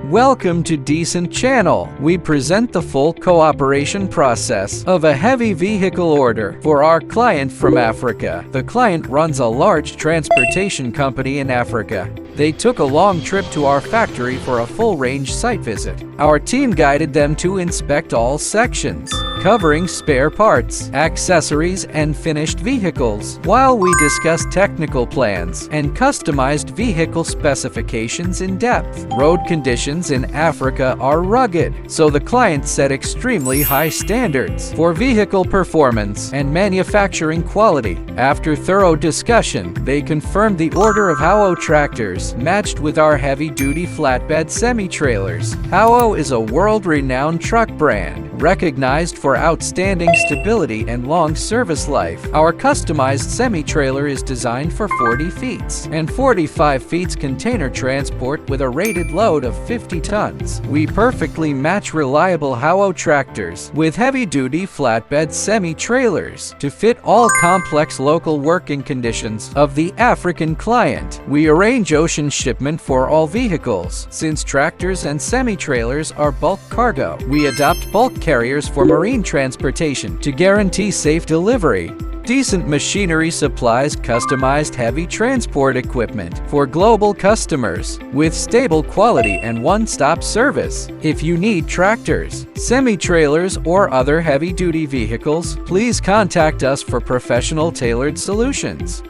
Welcome to Decent Channel. We present the full cooperation process of a heavy vehicle order for our client from Africa. The client runs a large transportation company in Africa. They took a long trip to our factory for a full-range site visit. Our team guided them to inspect all sections, covering spare parts, accessories, and finished vehicles, while we discussed technical plans and customized vehicle specifications in depth. Road conditions in Africa are rugged, so the client set extremely high standards for vehicle performance and manufacturing quality. After thorough discussion, they confirmed the order of HOWO tractors matched with our heavy-duty flatbed semi-trailers. HOWO is a world-renowned truck brand, recognized for outstanding stability and long service life. Our customized semi-trailer is designed for 40 feet and 45 feet container transport with a rated load of 50 tons. We perfectly match reliable HOWO tractors with heavy-duty flatbed semi-trailers to fit all complex local working conditions of the African client. We arrange ocean shipment for all vehicles. Since tractors and semi-trailers are bulk cargo, we adopt bulk carriers for marine transportation to guarantee safe delivery. Decent Machinery supplies customized heavy transport equipment for global customers with stable quality and one-stop service. If you need tractors, semi-trailers, or other heavy-duty vehicles, please contact us for professional tailored solutions.